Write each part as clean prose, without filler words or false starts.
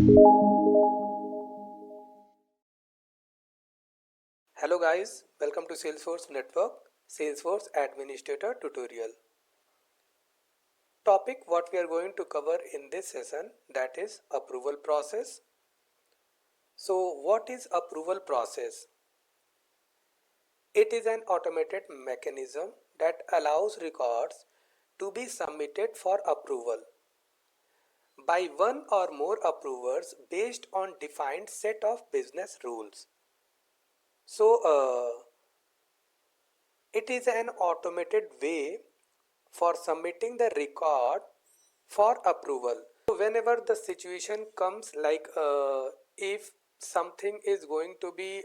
Hello guys, welcome to Salesforce Network Salesforce Administrator tutorial. Topic what we are going to cover in this session, that is approval process. So what is approval process? It is an automated mechanism that allows records to be submitted for approval by one or more approvers based on defined set of business rules. So it is an automated way for submitting the record for approval. So whenever the situation comes like if something is going to be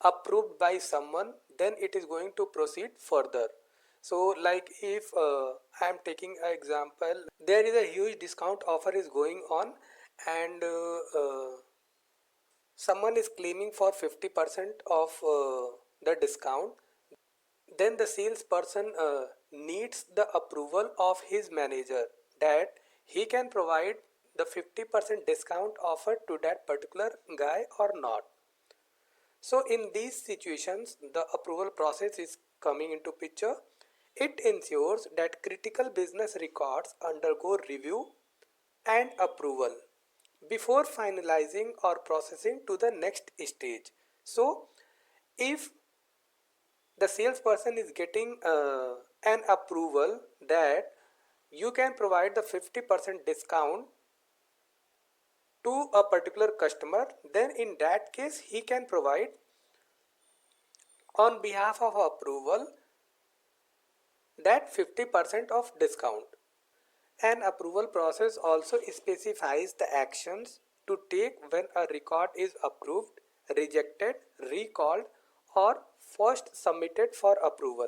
approved by someone, then it is going to proceed further. So like if I am taking an example, there is a huge discount offer is going on, and someone is claiming for 50% of the discount. Then the salesperson needs the approval of his manager that he can provide the 50% discount offer to that particular guy or not. So in these situations, the approval process is coming into picture. It ensures that critical business records undergo review and approval before finalizing or processing to the next stage. So if the salesperson is getting an approval that you can provide the 50% discount to a particular customer, then in that case he can provide on behalf of approval that 50% of discount. An approval process also specifies the actions to take when a record is approved, rejected, recalled, or first submitted for approval.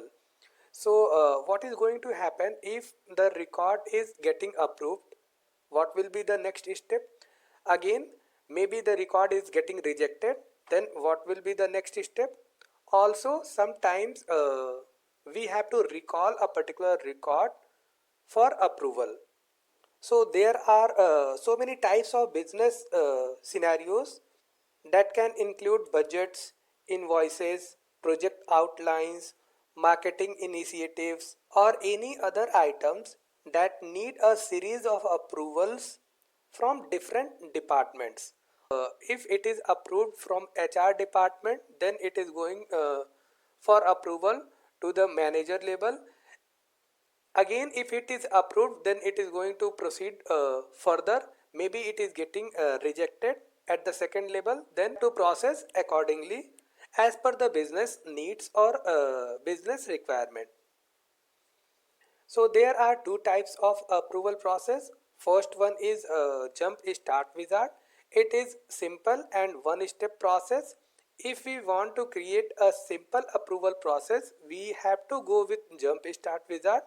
So what is going to happen if the record is getting approved? What will be the next step? Again, maybe the record is getting rejected. Then what will be the next step? Also, sometimes we have to recall a particular record for approval. So there are so many types of business scenarios that can include budgets, invoices, project outlines, marketing initiatives, or any other items that need a series of approvals from different departments. If it is approved from HR department, then it is going for approval to the manager level. Again, if it is approved, then it is going to proceed further. Maybe it is getting rejected at the second level, then to process accordingly as per the business needs or business requirement. So there are two types of approval process. First one is jump start wizard. It is simple and one step process. If we want to create a simple approval process, we have to go with jump start wizard.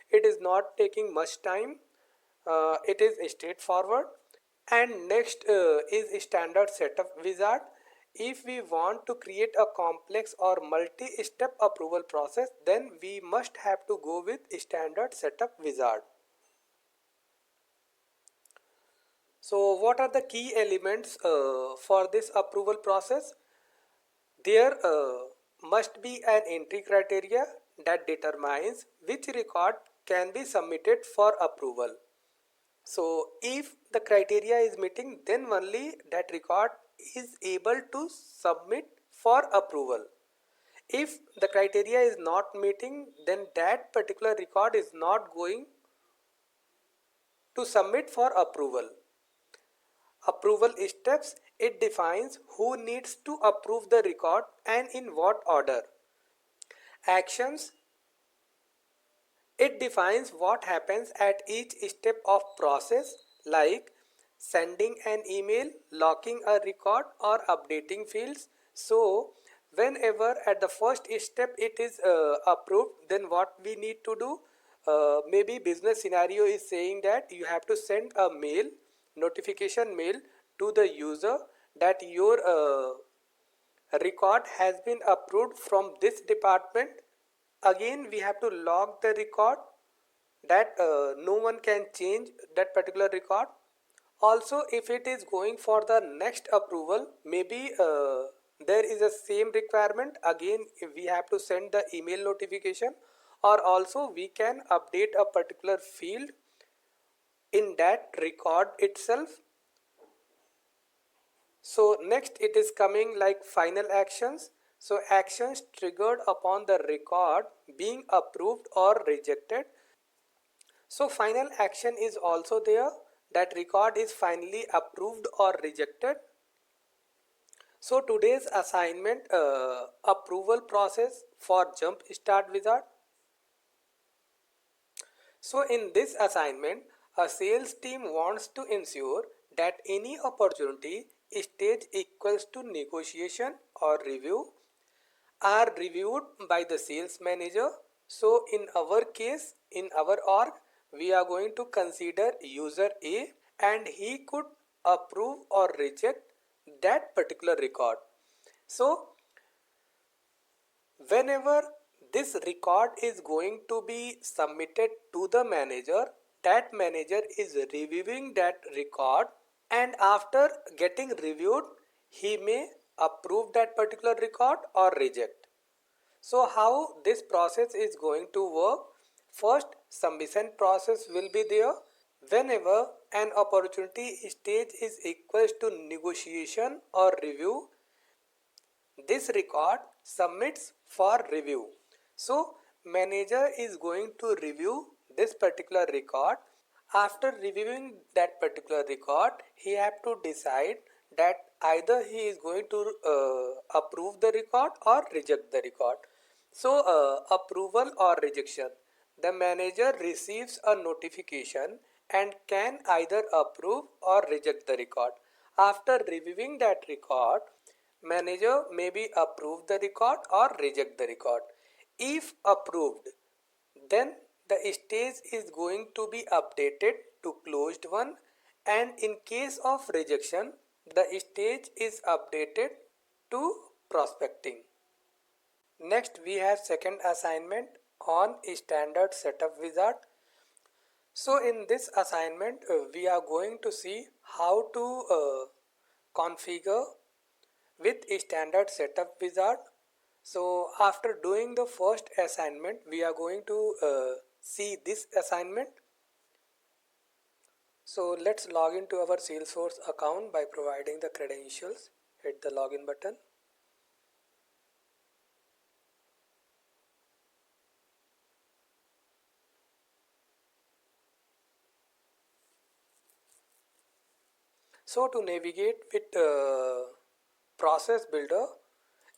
It is not taking much time. It is straightforward. And next is standard setup wizard. If we want to create a complex or multi-step approval process, then we must have to go with standard setup wizard. So what are the key elements for this approval process? There must be an entry criteria that determines which record can be submitted for approval. So if the criteria is meeting, then only that record is able to submit for approval. If the criteria is not meeting, then that particular record is not going to submit for approval. Approval steps, it defines who needs to approve the record and in what order. Actions, it defines what happens at each step of process, like sending an email, locking a record, or updating fields. So whenever at the first step it is approved, then what we need to do, maybe business scenario is saying that you have to send a mail, notification mail to the user that your record has been approved from this department. Again we have to log the record that no one can change that particular record. Also, if it is going for the next approval, maybe there is a same requirement, again we have to send the email notification, or also we can update a particular field in that record itself. So next it is coming like final actions. So actions triggered upon the record being approved or rejected. So final action is also there, that record is finally approved or rejected. So today's assignment, approval process for Jump Start Wizard. So in this assignment, a sales team wants to ensure that any opportunity stage equals to negotiation or review are reviewed by the sales manager. So in our case, in our org, we are going to consider user A, and he could approve or reject that particular record. So whenever this record is going to be submitted to the manager, that manager is reviewing that record, and after getting reviewed, he may approve that particular record or reject. So how this process is going to work? First, submission process will be there. Whenever an opportunity stage is equals to negotiation or review, this record submits for review. So manager is going to review this particular record. After reviewing that particular record, he have to decide that either he is going to approve the record or reject the record. So approval or rejection. The manager receives a notification and can either approve or reject the record. After reviewing that record, manager maybe approve the record or reject the record. If approved, then the stage is going to be updated to closed one, and in case of rejection, the stage is updated to prospecting. Next we have second assignment on standard setup wizard. So in this assignment we are going to see how to configure with standard setup wizard. So after doing the first assignment, we are going to see this assignment. So let's log into our Salesforce account by providing the credentials. Hit the login button. So to navigate with process builder,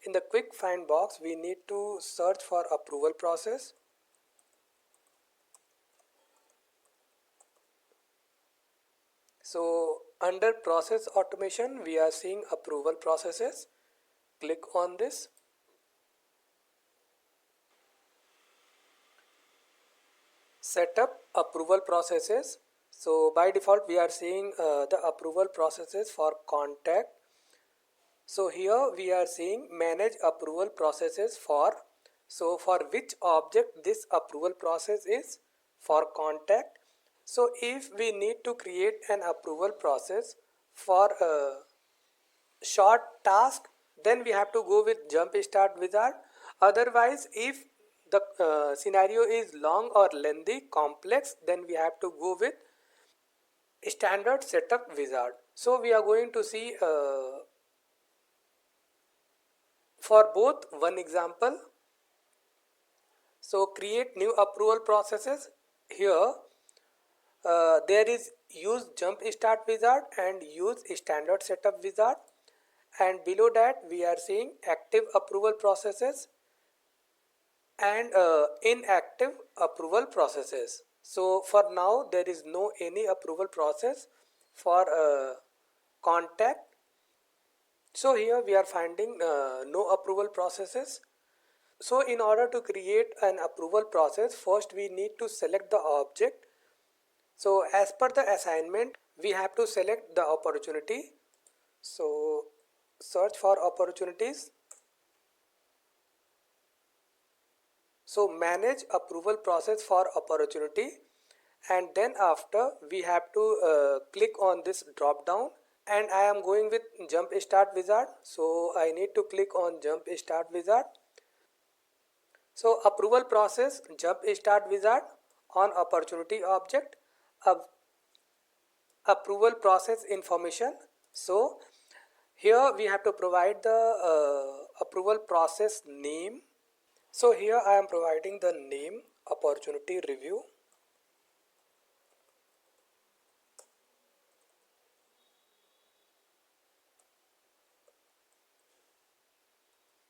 in the quick find box we need to search for approval process. So under process automation we are seeing approval processes. Click on this. Setup approval processes. So by default we are seeing the approval processes for contact. So here we are seeing manage approval processes for. So for which object this approval process is? For contact. So if we need to create an approval process for a short task, then we have to go with Jump Start Wizard. Otherwise, if the scenario is long or lengthy, complex, then we have to go with standard setup wizard. So we are going to see for both one example. So create new approval processes. Here there is use Jump Start Wizard and use standard setup wizard, and below that we are seeing active approval processes and inactive approval processes. So for now there is no any approval process for contact. So here we are finding no approval processes. So in order to create an approval process, first we need to select the object. So as per the assignment, we have to select the opportunity. So search for opportunities. So manage approval process for opportunity, and then after we have to click on this drop down, and I am going with jump start wizard, so I need to click on jump start wizard. So approval process jump start wizard on opportunity object, approval process information. So here we have to provide the approval process name. So here I am providing the name opportunity review.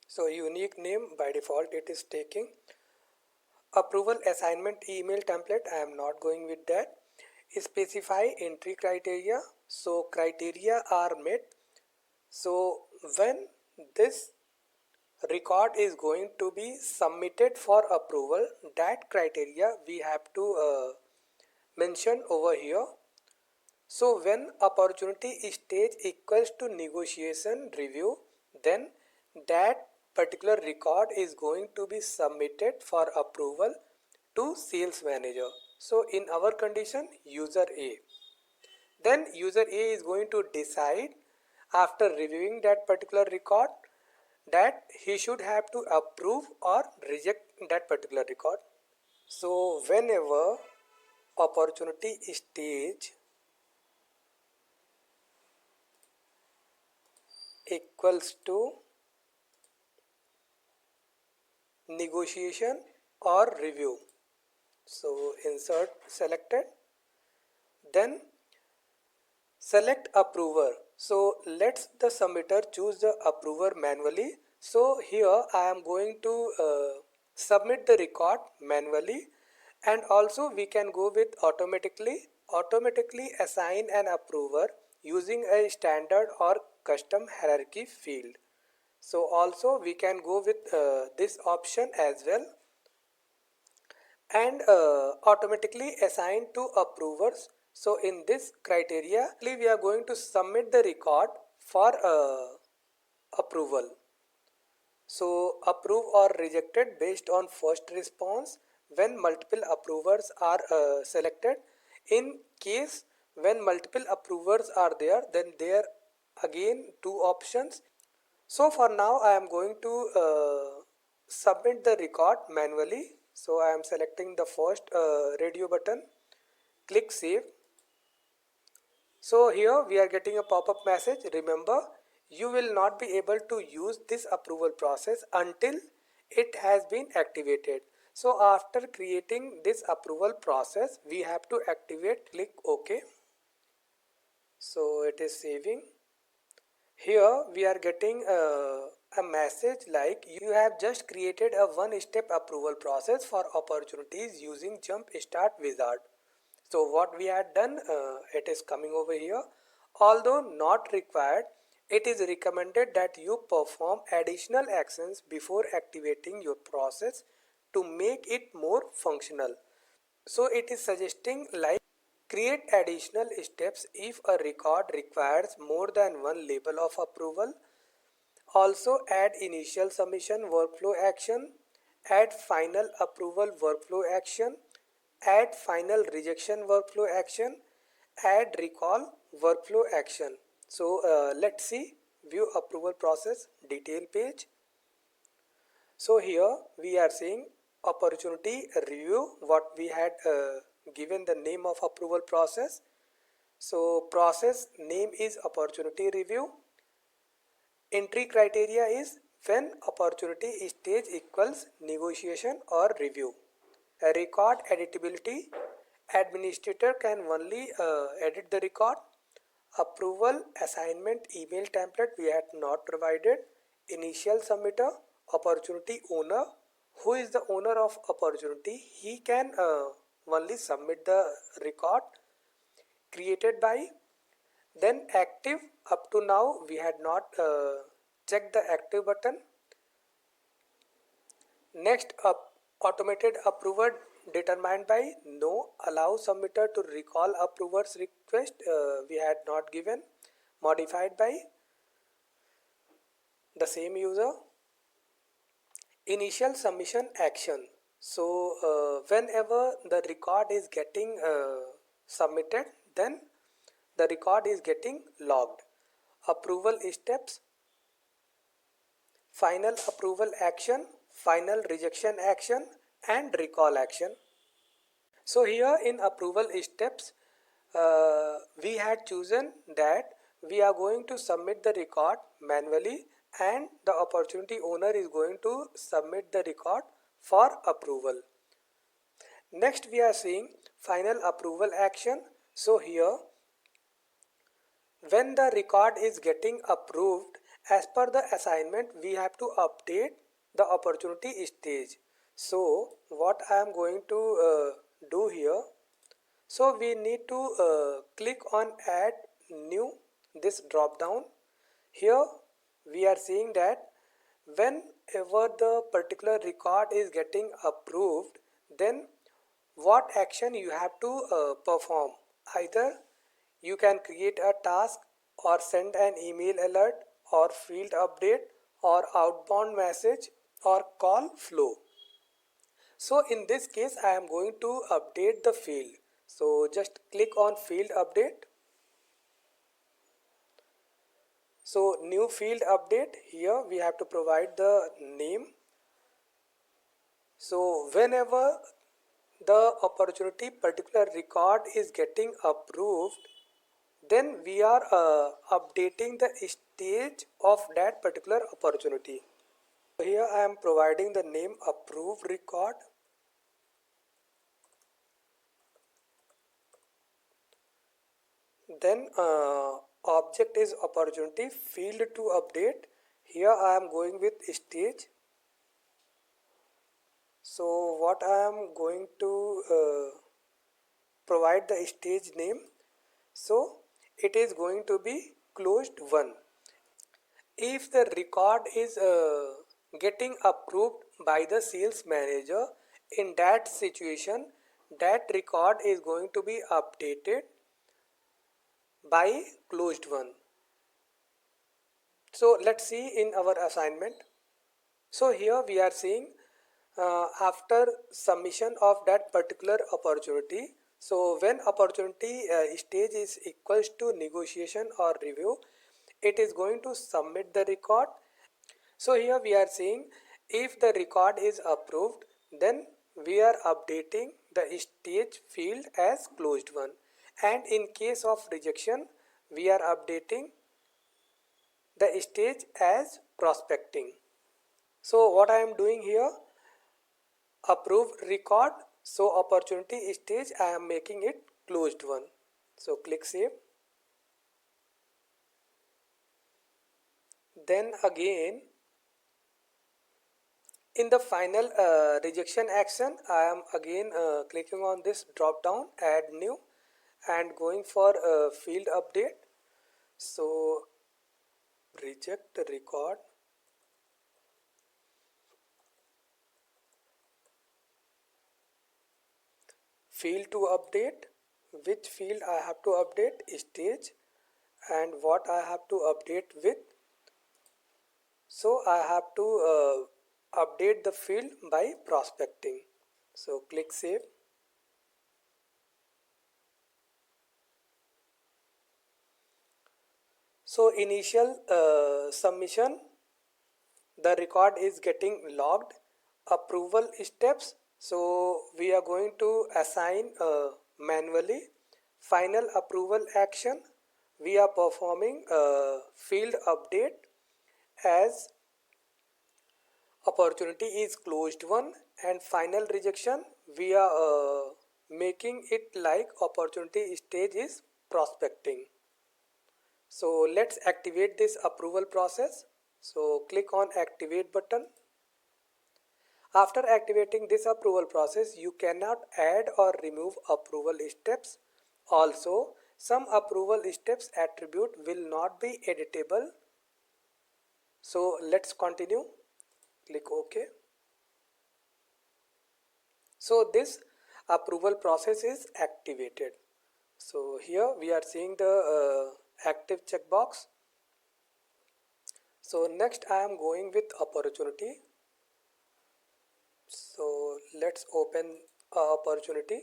So unique name by default it is taking. Approval assignment email template, I am not going with that. Specify entry criteria. So criteria are met. So when this record is going to be submitted for approval, that criteria we have to mention over here. So when opportunity stage equals to negotiation review, then that particular record is going to be submitted for approval to sales manager. So in our condition, user A. Then user A is going to decide after reviewing that particular record that he should have to approve or reject that particular record. So whenever opportunity stage equals to negotiation or review, so insert selected, then select approver. So let's the submitter choose the approver manually. So here I am going to submit the record manually, and also we can go with automatically assign an approver using a standard or custom hierarchy field. So also we can go with this option as well, and automatically assign to approvers. So in this criteria we are going to submit the record for approval. So approve or rejected based on first response when multiple approvers are selected. In case when multiple approvers are there, then there again two options. So for now I am going to submit the record manually. So I am selecting the first radio button, click save. So here we are getting a pop-up message. Remember, you will not be able to use this approval process until it has been activated. So after creating this approval process, we have to activate, click OK. So it is saving. Here we are getting a message like you have just created a one-step approval process for opportunities using Jump Start Wizard. So what we had done, it is coming over here. Although not required, it is recommended that you perform additional actions before activating your process to make it more functional. So it is suggesting like create additional steps if a record requires more than one level of approval. Also add initial submission workflow action, add final approval workflow action, add final rejection workflow action, add recall workflow action. So let's see view approval process detail page. So here we are seeing opportunity review, what we had given the name of approval process. So process name is opportunity review. Entry criteria is when opportunity stage equals negotiation or review. A record editability, administrator can only edit the record. Approval assignment email template we had not provided. Initial submitter, opportunity owner. Who is the owner of opportunity? He can only submit the record created by. Then active, up to now we had not checked the active button. Next up, automated approver determined by no, allow submitter to recall approver's request, we had not given, modified by the same user. Initial submission action. So whenever the record is getting submitted, then the record is getting logged. Approval steps, final approval action, final rejection action, and recall action. So here in approval steps, we had chosen that we are going to submit the record manually and the opportunity owner is going to submit the record for approval. Next we are seeing final approval action. So here when the record is getting approved, as per the assignment we have to update the opportunity stage. So what I am going to do here, so we need to click on add new, this drop down. Here we are seeing that whenever the particular record is getting approved, then what action you have to perform. Either you can create a task or send an email alert or field update or outbound message or call flow. So in this case I am going to update the field. So just click on field update. So new field update, here we have to provide the name. So whenever the opportunity particular record is getting approved, then we are updating the stage of that particular opportunity. So here I am providing the name approved record. Then object is opportunity, field to update. Here I am going with stage. So what I am going to provide the stage name. So it is going to be closed one. If the record is getting approved by the sales manager, in that situation that record is going to be updated by closed one. So let's see in our assignment. So here we are seeing after submission of that particular opportunity, so when opportunity stage is equals to negotiation or review, it is going to submit the record. So here we are seeing if the record is approved, then we are updating the stage field as closed one, and in case of rejection we are updating the stage as prospecting. So what I am doing here, approved record, so opportunity stage I am making it closed one. So click save. Then again in the final rejection action, I am again clicking on this drop down, add new, and going for field update. So reject the record. Field to update, which field I have to update, stage, and what I have to update with. So I have to update the field by prospecting. So click save. So initial submission, the record is getting logged. Approval steps, so we are going to assign manually. Final approval action, we are performing field update as opportunity is closed one, and final rejection we are making it like opportunity stage is prospecting. So let's activate this approval process. So click on activate button. After activating this approval process, you cannot add or remove approval steps. Also, some approval steps attribute will not be editable. So let's continue. Click OK. So this approval process is activated. So here we are seeing the active checkbox. So next I am going with opportunity. So let's open a opportunity.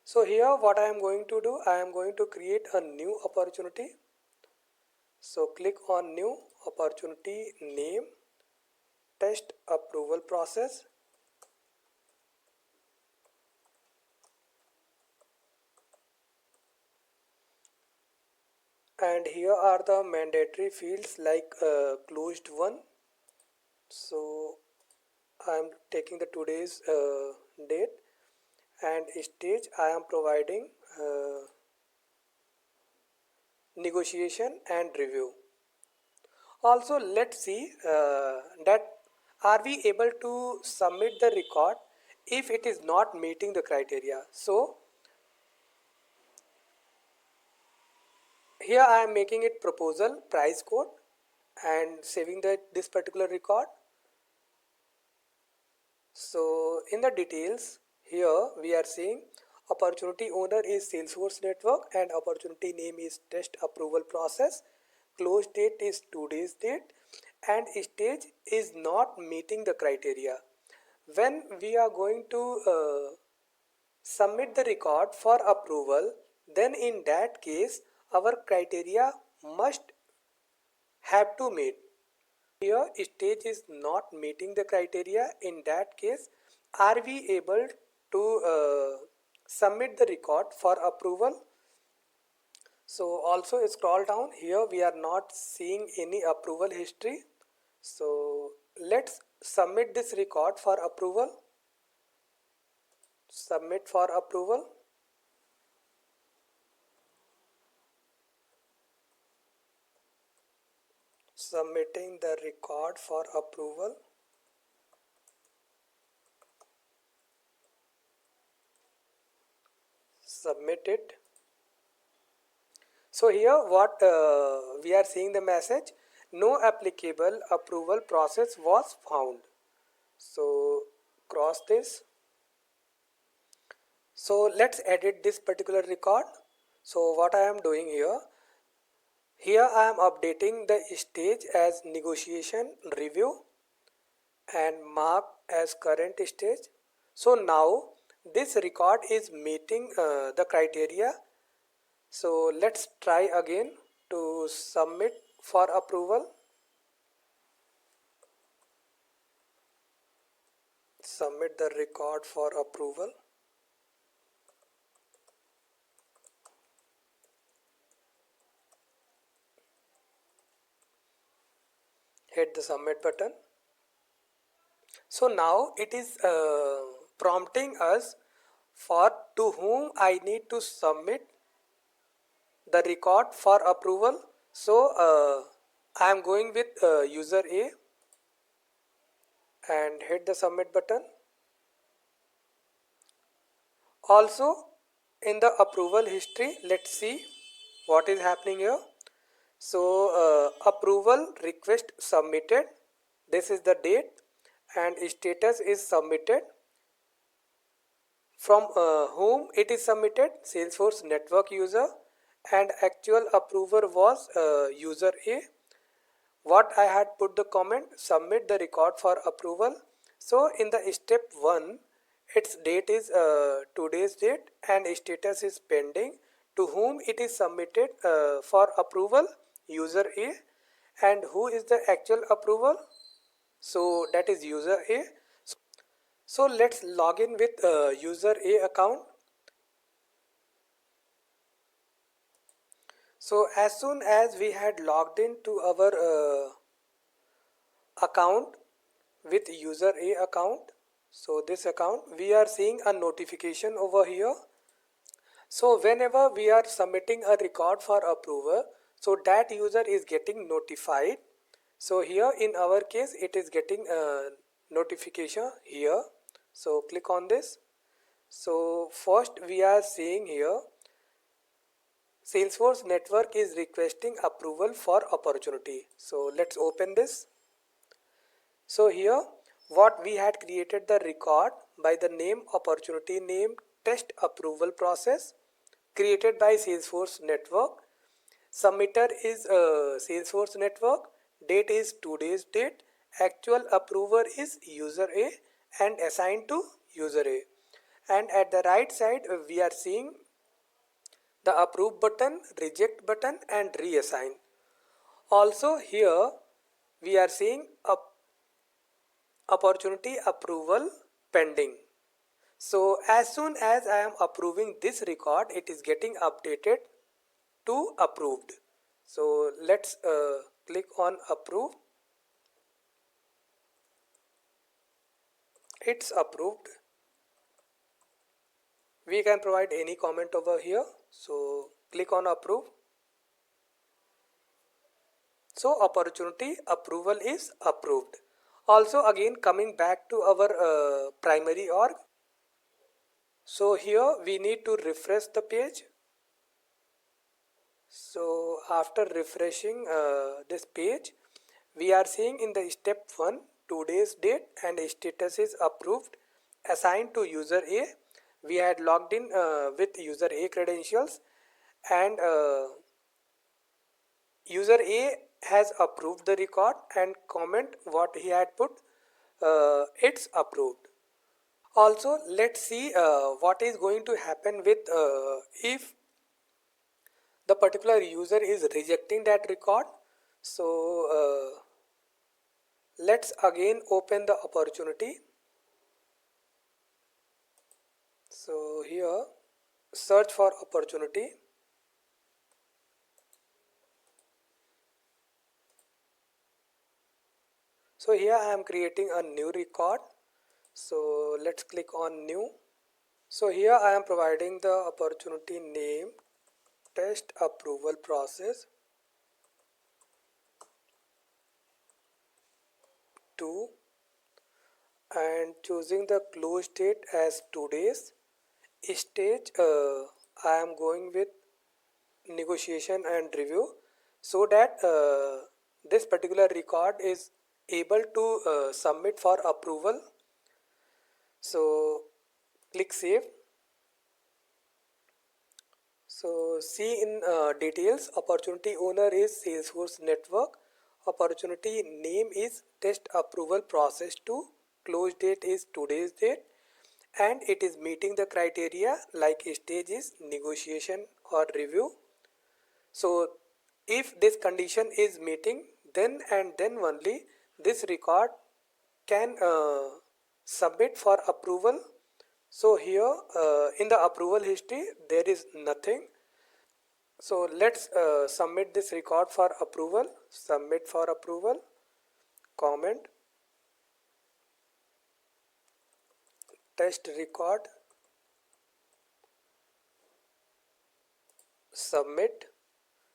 So here what I am going to do, I am going to create a new opportunity. So click on new opportunity, name test approval process, and here are the mandatory fields like closed one. So I am taking the today's date, and stage I am providing negotiation and review. Also let's see that are we able to submit the record if it is not meeting the criteria. So here I am making it proposal price code and saving this particular record. So in the details here we are seeing opportunity owner is Salesforce network and opportunity name is test approval process. Close date is today's date and stage is not meeting the criteria. When we are going to submit the record for approval, then in that case our criteria must have to meet. Here stage is not meeting the criteria. In that case, are we able to submit the record for approval? So also scroll down, here we are not seeing any approval history. So let's submit this record for approval. Submit for approval. Submitting the record for approval. Submit it. So here what we are seeing the message, no applicable approval process was found. So cross this. So let's edit this particular record. So what I am doing here I am updating the stage as negotiation review and mark as current stage. So now this record is meeting the criteria. So let's try again to submit for approval. Submit the record for approval. Hit the submit button. So now it is prompting us for to whom I need to submit the record for approval. So I am going with user A and hit the submit button. Also in the approval history, let's see what is happening here. So approval request submitted, this is the date, and status is submitted. From whom it is submitted, Salesforce network user, and actual approver was user A. What I had put the comment, submit the record for approval. So in the step 1, its date is today's date and status is pending. To whom it is submitted for approval, user A, and who is the actual approval? So that is user A. So let's log in with user A account. So as soon as we had logged into our account with user A account, so this account, we are seeing a notification over here. So whenever we are submitting a record for approval, so that user is getting notified. So here in our case it is getting a notification here. So click on this. So first we are seeing here Salesforce network is requesting approval for opportunity. So let's open this. So here what we had created the record by the name opportunity name test approval process created by Salesforce network. Submitter is Salesforce network date is today's date, actual approver is user A and assigned to user A. And at the right side we are seeing the approve button, reject button and reassign. Also here we are seeing opportunity approval pending. So as soon as I am approving this record, it is getting updated to approved. So let's click on approve. It's approved. We can provide any comment over here. So click on approve. So opportunity approval is approved. Also again coming back to our primary org. So here we need to refresh the page. So after refreshing this page, we are seeing in the step 1 today's date and status is approved, assigned to user A. We had logged in with user A credentials and user A has approved the record and comment what he had put, it's approved. Also let's see what is going to happen with if the particular user is rejecting that record. So let's again open the opportunity. So here search for opportunity. So here I am creating a new record. So let's click on new. So here I am providing the opportunity name test approval process 2 and choosing the close date as today's. Stage I am going with negotiation and review so that this particular record is able to submit for approval. So click save. So see in details, opportunity owner is Salesforce Network, opportunity name is test approval process 2, close date is today's date and it is meeting the criteria like stage is negotiation or review. So if this condition is meeting, then and then only this record can submit for approval. So here in the approval history there is nothing. So let's submit this record for approval. Submit for approval, comment, test record, submit.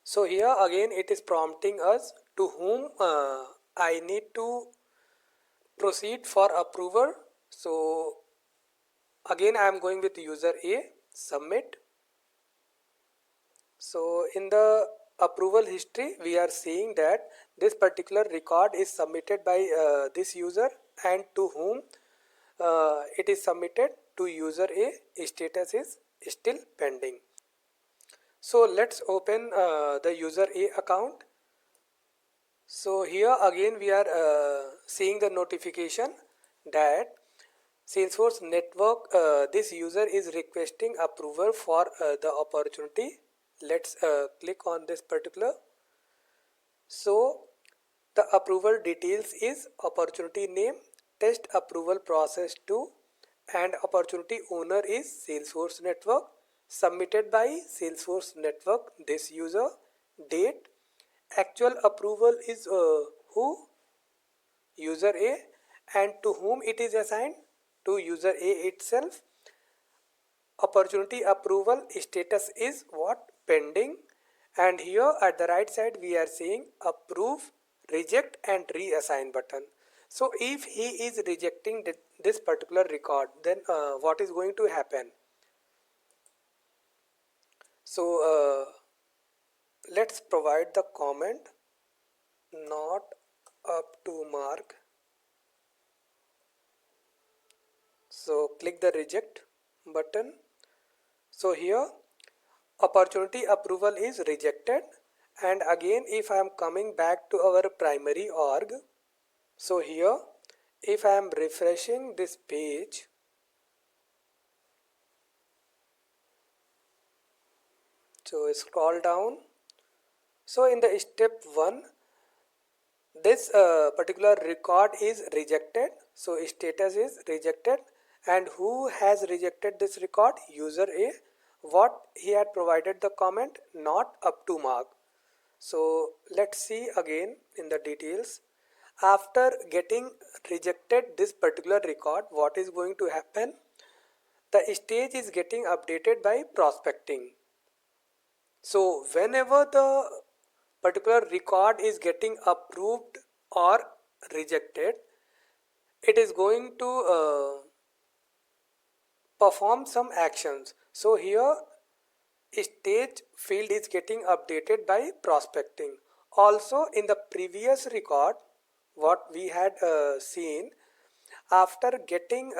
So here again it is prompting us to whom I need to proceed for approval. So again I am going with user A, submit. So in the approval history we are seeing that this particular record is submitted by this user and to whom it is submitted to user A, status is still pending. So let's open the user A account. So here again we are seeing the notification that Salesforce Network, this user is requesting approval for the opportunity. Let's click on this particular. So the approval details is opportunity name, test approval process 2 and opportunity owner is Salesforce Network, submitted by Salesforce Network, this user, date, actual approval is who, user A, and to whom it is assigned, to user A itself. Opportunity approval status is what, pending, and here at the right side we are seeing approve, reject and reassign button. So if he is rejecting this particular record, then what is going to happen? So let's provide the comment not up to mark. So click the reject button. So here opportunity approval is rejected And again, if I am coming back to our primary org, so here if I am refreshing this page, so scroll down. So in the step 1, this particular record is rejected, so status is rejected. And who has rejected this record? User A. What he had provided the comment? Not up to mark. So let's see again in the details. After getting rejected this particular record, what is going to happen? The stage is getting updated by prospecting. So whenever the particular record is getting approved or rejected, it is going to perform some actions. So here stage field is getting updated by prospecting. Also in the previous record what we had seen, after getting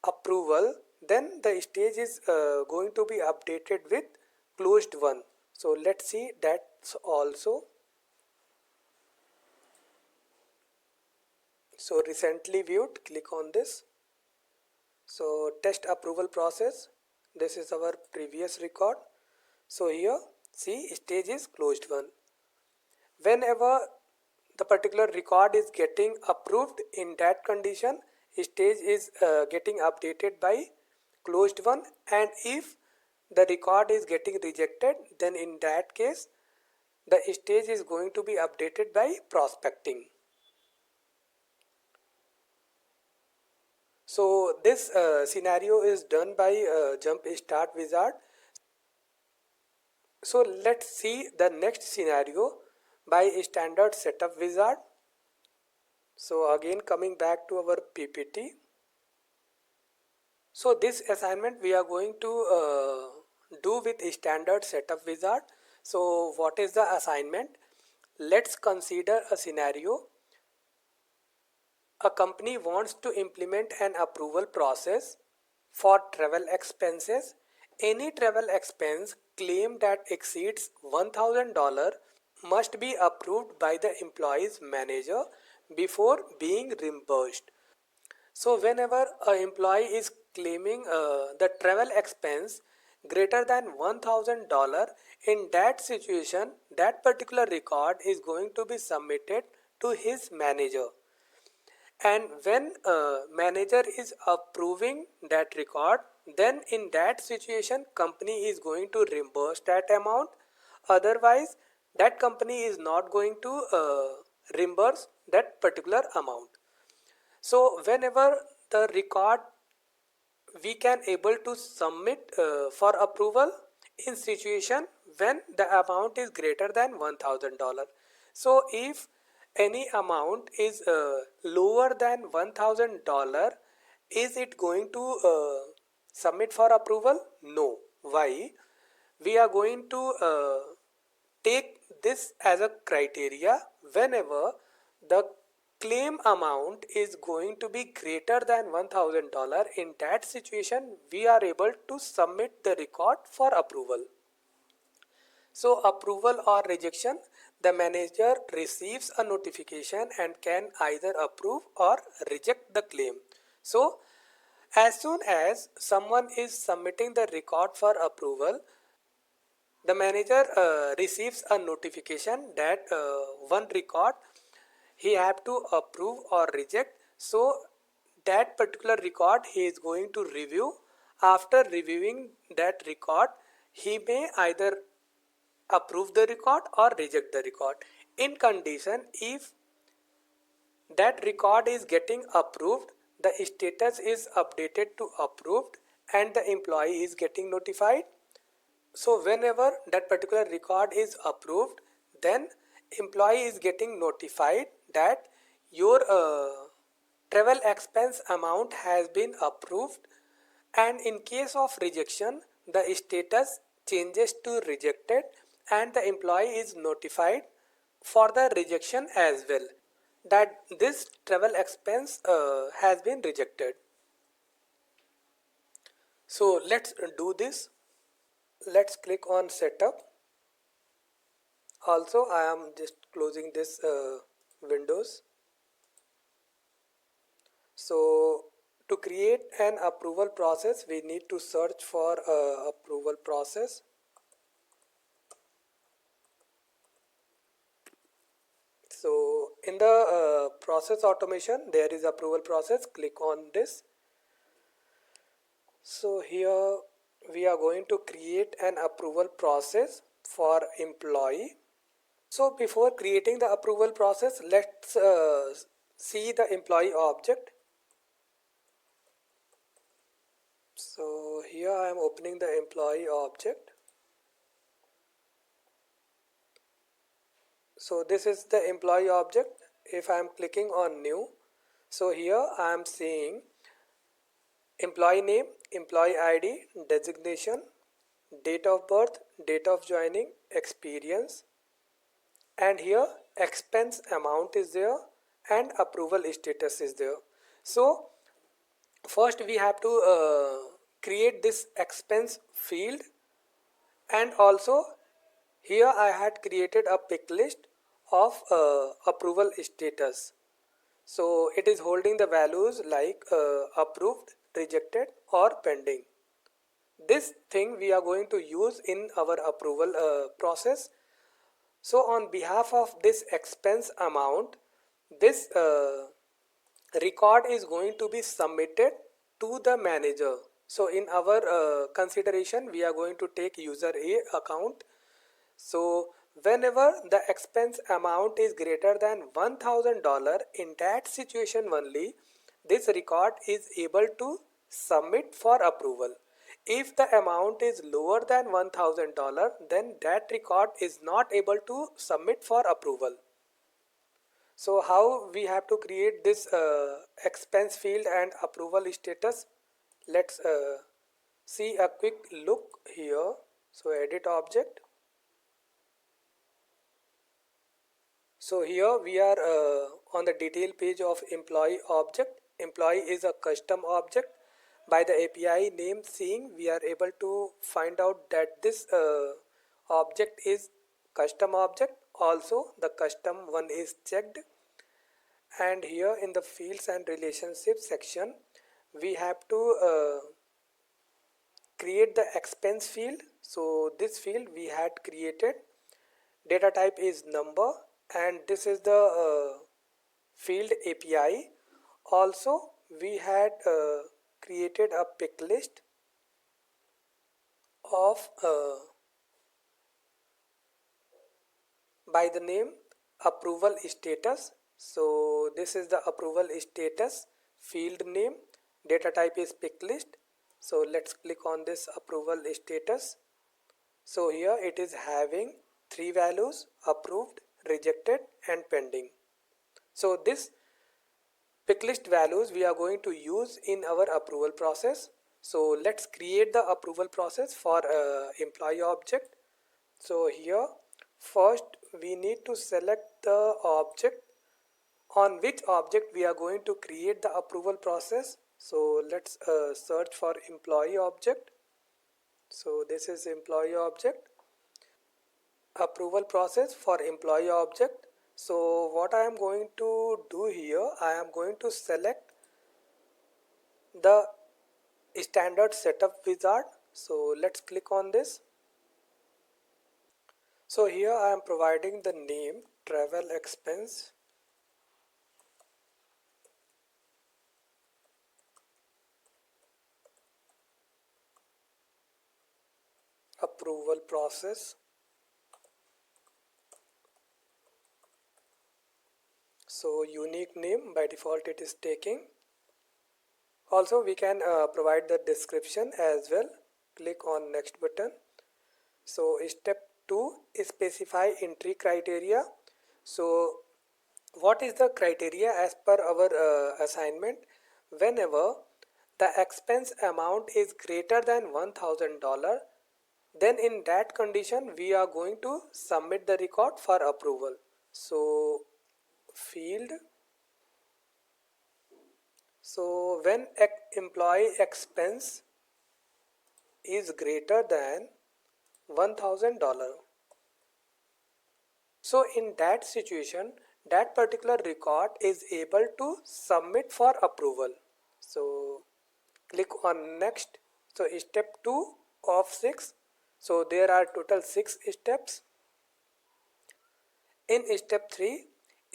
approval, then the stage is going to be updated with closed one. So let's see that also. So recently viewed, click on this. So test approval process, this is our previous record. So here see stage is closed one. Whenever the particular record is getting approved, in that condition stage is getting updated by closed one. And if the record is getting rejected, then in that case the stage is going to be updated by prospecting. So this scenario is done by Jump Start Wizard. So let's see the next scenario by Standard Setup Wizard. So again coming back to our PPT. So this assignment we are going to do with Standard Setup Wizard. So what is the assignment? Let's consider a scenario. A company wants to implement an approval process for travel expenses. Any travel expense claim that exceeds $1,000 must be approved by the employee's manager before being reimbursed. So whenever an employee is claiming the travel expense greater than $1,000, in that situation that particular record is going to be submitted to his manager. And when manager is approving that record, then in that situation company is going to reimburse that amount. Otherwise that company is not going to reimburse that particular amount. So whenever the record we can able to submit for approval in situation when the amount is greater than $1,000. So if any amount is lower than $1,000, is it going to submit for approval? No. Why? We are going to take this as a criteria. Whenever the claim amount is going to be greater than $1,000, in that situation we are able to submit the record for approval. So approval or rejection, the manager receives a notification and can either approve or reject the claim. So as soon as someone is submitting the record for approval, the manager receives a notification that one record he have to approve or reject. So that particular record he is going to review. After reviewing that record, he may either approve the record or reject the record. In condition, if that record is getting approved, the status is updated to approved and the employee is getting notified. So whenever that particular record is approved, then employee is getting notified that your travel expense amount has been approved. And in case of rejection, the status changes to rejected and the employee is notified for the rejection as well, that this travel expense has been rejected. So let's do this. Let's click on setup. Also I am just closing this windows. So to create an approval process, we need to search for approval process. So in the process automation, there is approval process. Click on this. So here we are going to create an approval process for employee. So before creating the approval process, let's see the employee object. So here I am opening the employee object. So this is the employee object. If I am clicking on new, so here I am seeing employee name, employee ID, designation, date of birth, date of joining, experience, and here expense amount is there and approval status is there. So first we have to create this expense field, and also here I had created a pick list of approval status. So it is holding the values like approved, rejected or pending. This thing we are going to use in our approval process. So on behalf of this expense amount, this record is going to be submitted to the manager. So in our consideration, we are going to take user A account. So whenever the expense amount is greater than $1,000, in that situation only this record is able to submit for approval. If the amount is lower than $1,000, then that record is not able to submit for approval. So how we have to create this expense field and approval status? Let's see a quick look here. So edit object. So here we are on the detail page of employee object. Employee is a custom object. By the API name seeing, we are able to find out that this object is custom object. Also the custom one is checked. And here in the fields and relationships section, we have to create the expense field. So this field we had created. Data type is number, and this is the field API. Also we had created a pick list of by the name approval status. So this is the approval status field name. Data type is pick list. So let's click on this approval status. So here it is having three values: approved, rejected and pending. So this pick list values we are going to use in our approval process. So let's create the approval process for employee object. So here first we need to select the object on which object we are going to create the approval process. So let's search for employee object. So this is employee object, approval process for employee object. So what I am going to do here, I am going to select the standard setup wizard. So let's click on this. So here I am providing the name travel expense, approval process. So unique name, by default it is taking. Also we can provide the description as well. Click on next button. So step 2 is specify entry criteria. So what is the criteria as per our assignment? Whenever the expense amount is greater than $1,000, then in that condition we are going to submit the record for approval. So field, so when employee expense is greater than $1,000, So in that situation, that particular record is able to submit for approval. So click on next. So step 2 of 6. So there are total 6 steps. In step 3,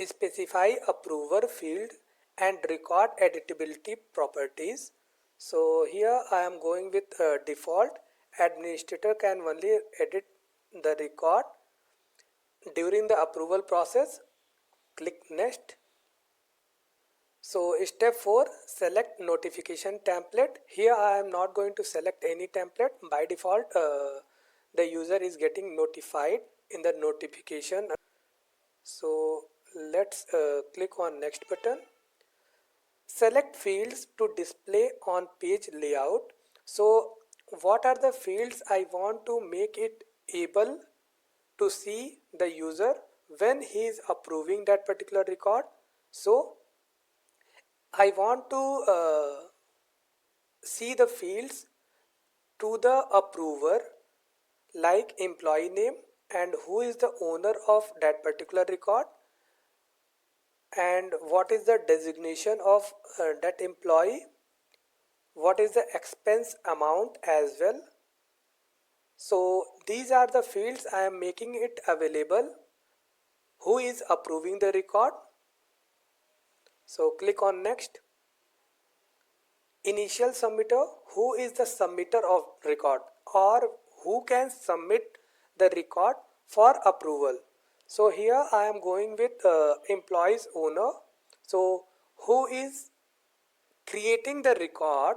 specify approver field and record editability properties. So here I am going with default. Administrator can only edit the record during the approval process. Click next. So step 4, select notification template. Here I am not going to select any template. By default the user is getting notified in the notification. So let's click on next button. Select fields to display on page layout. So what are the fields I want to make it able to see the user when he is approving that particular record? So I want to see the fields to the approver like employee name and who is the owner of that particular record and what is the designation of that employee, what is the expense amount as well. So these are the fields I am making it available. Who is approving the record? So click on next. Initial submitter, who is the submitter of record or who can submit the record for approval. So here I am going with employee's owner. So who is creating the record,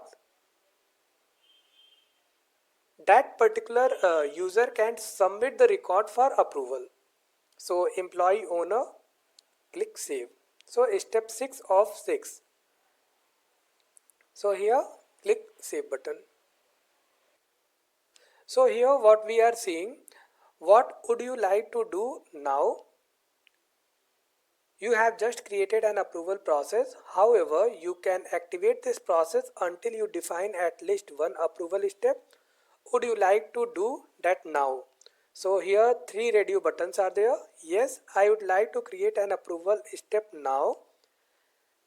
that particular user can submit the record for approval. So employee owner, click save. So step 6 of 6. So here click save button. So here what we are seeing, what would you like to do now? You have just created an approval process. However, you can activate this process until you define at least one approval step. Would you like to do that now? So here 3 radio buttons are there. Yes, I would like to create an approval step now.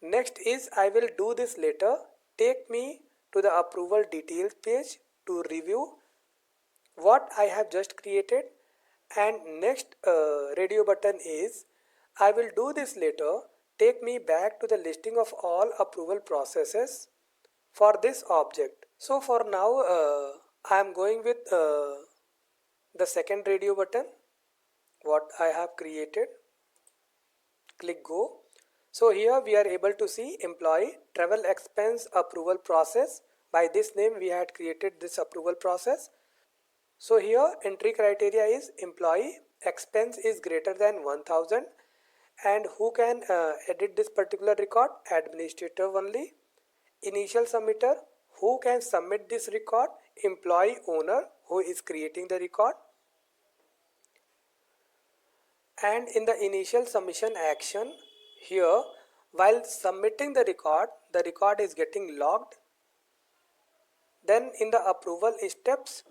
Next is I will do this later. Take me to the approval details page to review what I have just created. And next radio button is I will do this later. Take me back to the listing of all approval processes for this object. So for now I am going with the second radio button what I have created. Click go. So here we are able to see employee travel expense approval process. By this name we had created this approval process. So here entry criteria is employee expense is greater than 1000 and who can edit this particular record? Administrator only. Initial submitter, who can submit this record? Employee owner who is creating the record. And in the initial submission action, here while submitting the record is getting logged. Then in the approval steps,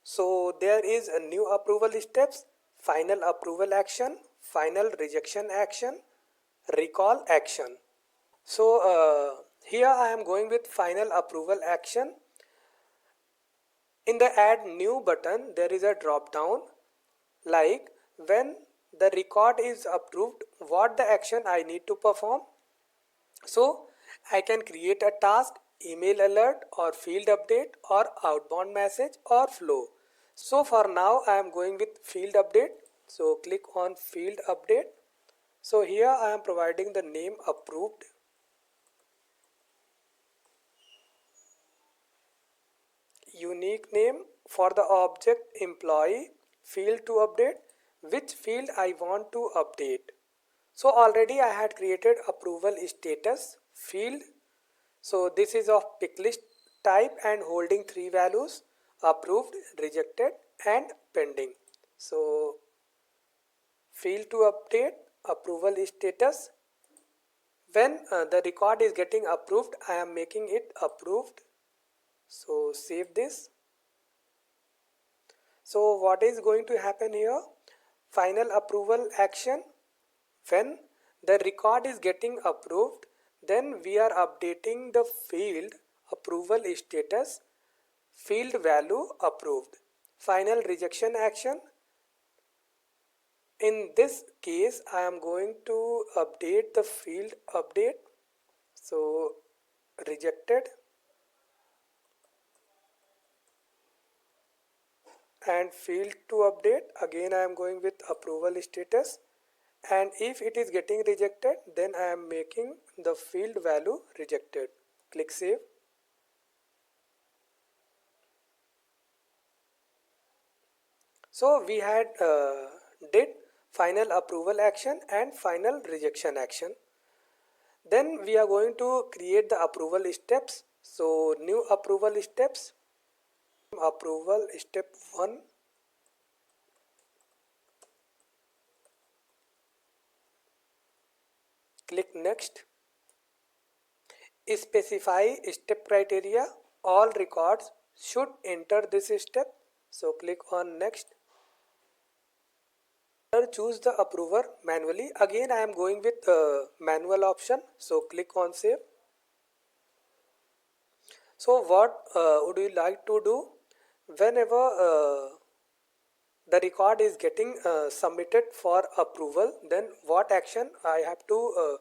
so there is a new approval steps, final approval action, final rejection action, recall action. So here I am going with final approval action. In the add new button there is a drop down like when the record is approved what the action I need to perform. So I can create a task, email alert or field update or outbound message or flow. So for now I am going with field update. So click on field update. So here I am providing the name approved. Unique name for the object employee, field to update, which field I want to update. So already I had created approval status field. So this is of pick list type and holding 3 values, approved, rejected and pending. So field to update approval status. When the record is getting approved, I am making it approved. So save this. So what is going to happen here? Final approval action. When the record is getting approved, then we are updating the field approval status, field value approved. Final rejection action. In this case, I am going to update the field update. So rejected, and field to update. Again, I am going with approval status. And if it is getting rejected, then I am making the field value rejected. Click save. So we had did final approval action and final rejection action. Then we are going to create the approval steps. So new approval steps, approval step 1. Click next. Specify step criteria. All records should enter this step. So click on next. Choose the approver manually. Again, I am going with manual option. So click on save. So what would you like to do whenever the record is getting submitted for approval? Then what action I have to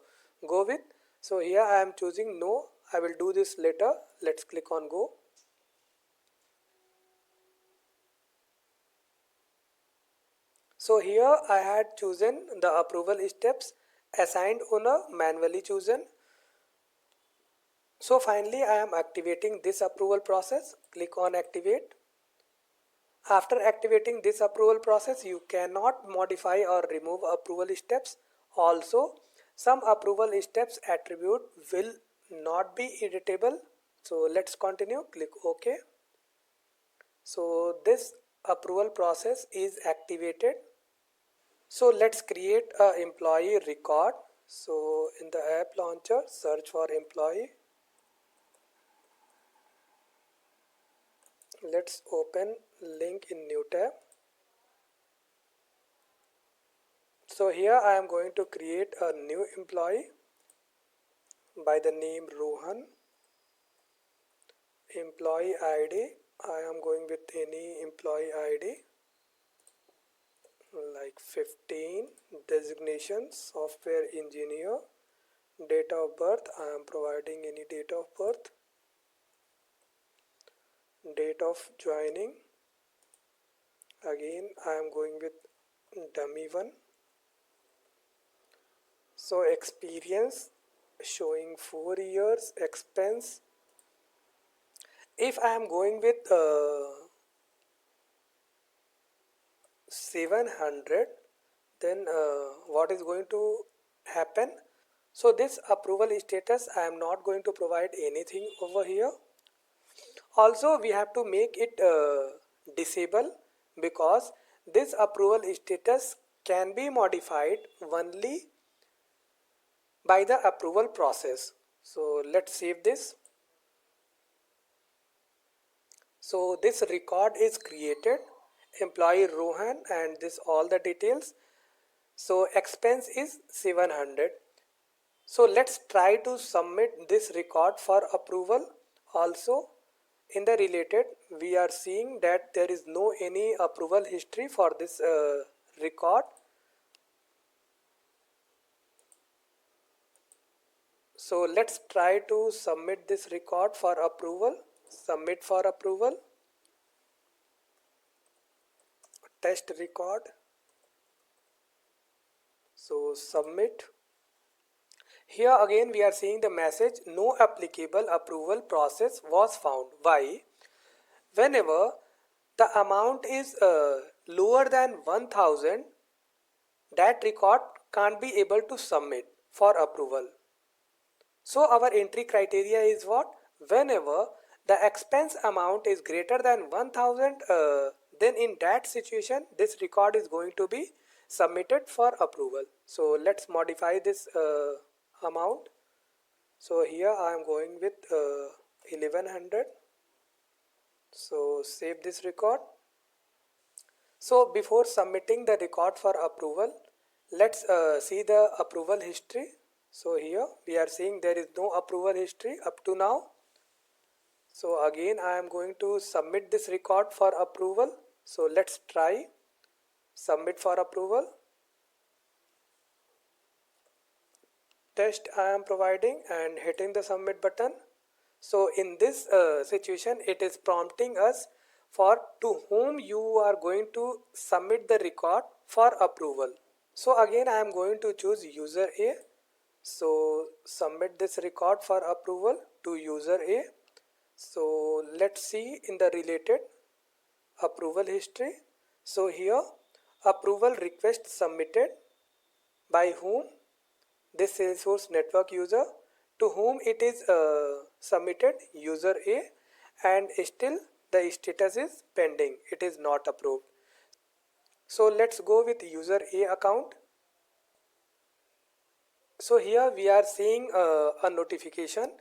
go with? So here I am choosing no. I will do this later. Let's click on go. So here I had chosen the approval steps, assigned owner manually chosen. So finally I am activating this approval process. Click on activate. After activating this approval process, you cannot modify or remove approval steps. Also, some approval steps attribute will not be editable. So let's continue. Click OK. So this approval process is activated. So let's create a employee record. So in the app launcher, search for employee. Let's open link in new tab. So here I am going to create a new employee by the name Rohan. Employee ID, I am going with any employee ID like 15. Designation software engineer. Date of birth, I am providing any date of birth. Date of joining, again I am going with dummy one. So experience showing 4 years. Expense, if I am going with 700, then what is going to happen? So this approval status, I am not going to provide anything over here. Also we have to make it disable, because this approval status can be modified only by the approval process. So let's save this. So this record is created, employee Rohan, and this all the details. So expense is 700. So let's try to submit this record for approval. Also in the related, we are seeing that there is no any approval history for this record. So let's try to submit this record for approval. Submit for approval. Test record. So submit. Here again we are seeing the message no applicable approval process was found. Why? Whenever the amount is lower than 1000, that record can't be able to submit for approval. So our entry criteria is what? Whenever the expense amount is greater than 1000, then in that situation this record is going to be submitted for approval. So let's modify this amount. So here I am going with 1100. So save this record. So before submitting the record for approval, let's see the approval history. So here we are seeing there is no approval history up to now. So again I am going to submit this record for approval. So let's try submit for approval. Test I am providing and hitting the submit button. So in this situation it is prompting us for to whom you are going to submit the record for approval. So again I am going to choose user A. So submit this record for approval to user A. So let's see in the related approval history. So here approval request submitted by whom, this Salesforce network user, to whom it is submitted user A, and still the status is pending, it is not approved. So let's go with user A account. So here we are seeing a notification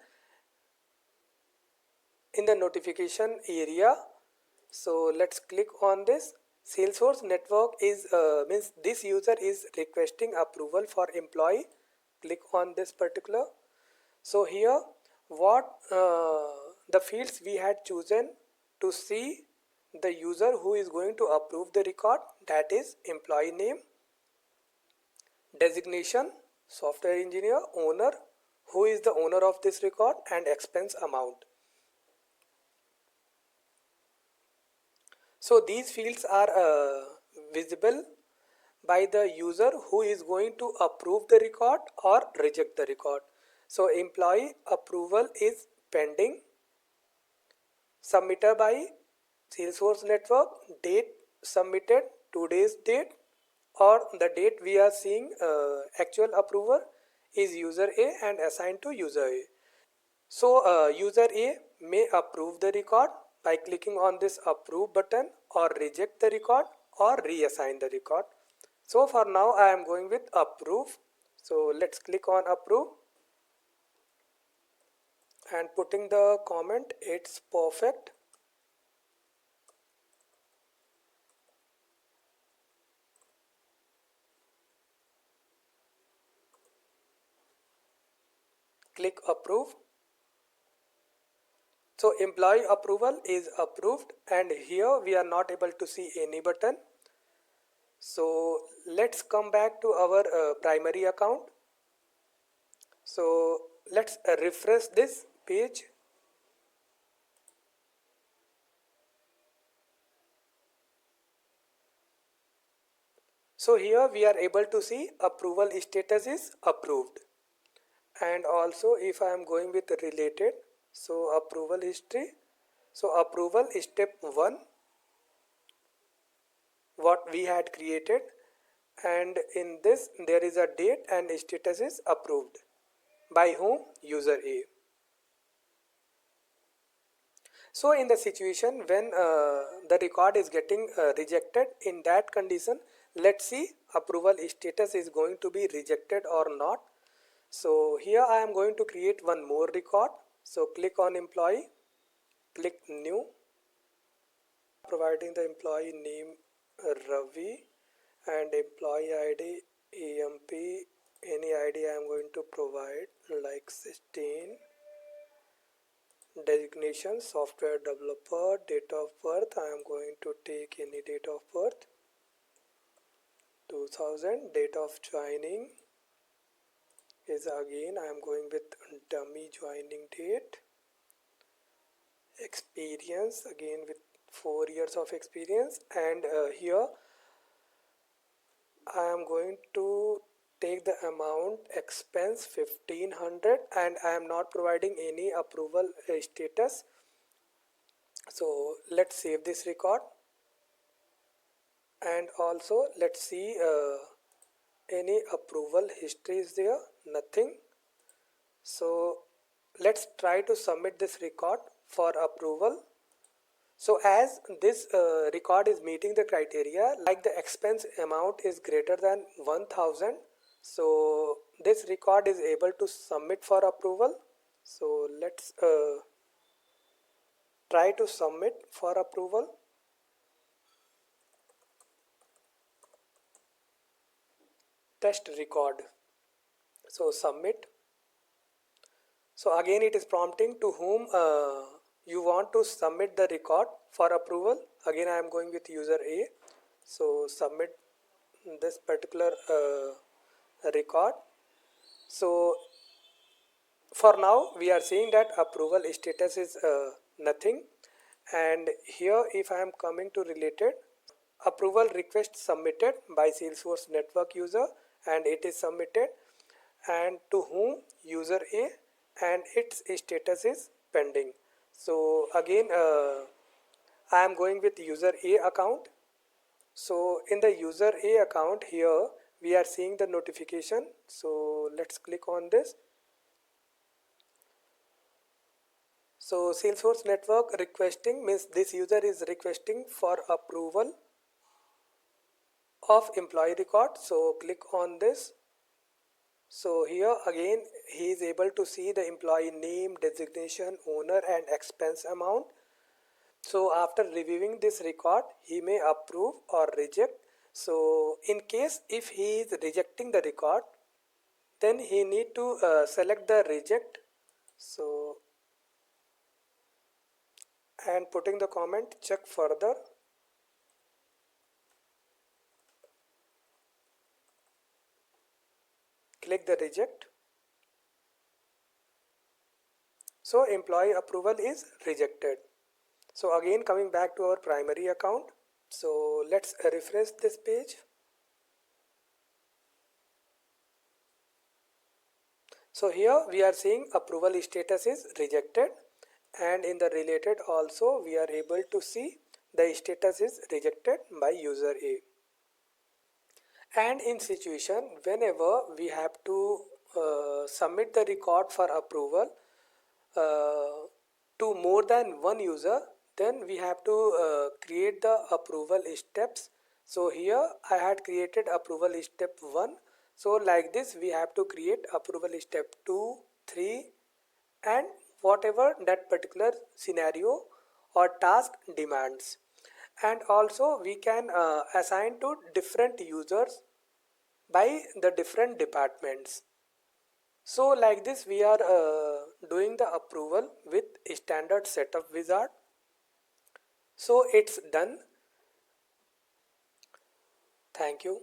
in the notification area. So let's click on this. Salesforce network is means this user is requesting approval for employee. Click on this particular. So here what the fields we had chosen to see the user who is going to approve the record, that is employee name, designation, software engineer, owner, who is the owner of this record, and expense amount. So these fields are visible by the user who is going to approve the record or reject the record. So employee approval is pending, submitted by Salesforce network, date submitted, today's date, or the date we are seeing actual approver is user A and assigned to user A. So user A may approve the record by clicking on this approve button, or reject the record or reassign the record. So for now I am going with approve. So let's click on approve and putting the comment, it's perfect. Click approve. So employee approval is approved, and here we are not able to see any button. So let's come back to our primary account. So let's refresh this page. So here we are able to see approval status is approved. And also if I am going with related, so approval history, so approval step 1 what we had created, and in this there is a date and status is approved by whom, user A. So in the situation when the record is getting rejected, in that condition let's see approval status is going to be rejected or not. So here I am going to create one more record. So click on employee, click new, providing the employee name Ravi and employee ID EMP, any ID I am going to provide like 16, designation software developer, date of birth I am going to take any date of birth 2000, date of joining is again I am going with dummy joining date, experience again with 4 years of experience, and here I am going to take the amount expense 1500, and I am not providing any approval status. So let's save this record, and also let's see any approval history is there, nothing. So let's try to submit this record for approval. So as this record is meeting the criteria, like the expense amount is greater than 1000, so this record is able to submit for approval. So let's try to submit for approval. test record. So submit. So again it is prompting to whom you want to submit the record for approval. Again I am going with user A. So submit this particular record. So for now we are seeing that approval status is nothing, and here if I am coming to related, approval request submitted by Salesforce network user and it is submitted, and to whom, user A, and its status is pending. So again I am going with user A account. So in the user A account, here we are seeing the notification. So let's click on this. So Salesforce network requesting means this user is requesting for approval of employee record. So click on this. So here again he is able to see the employee name, designation, owner and expense amount. So after reviewing this record, he may approve or reject. So in case if he is rejecting the record, then he need to select the reject. So and putting the comment, check further. Click the reject. So employee approval is rejected. So again coming back to our primary account. So let's refresh this page. So here we are seeing approval status is rejected, and in the related also we are able to see the status is rejected by user A. And in situation whenever we have to submit the record for approval to more than one user, then we have to create the approval steps. So here I had created approval step 1. So like this we have to create approval step 2, 3 and whatever that particular scenario or task demands. And also we can assign to different users by the different departments. So like this we are doing the approval with standard setup wizard. So it's done. Thank you.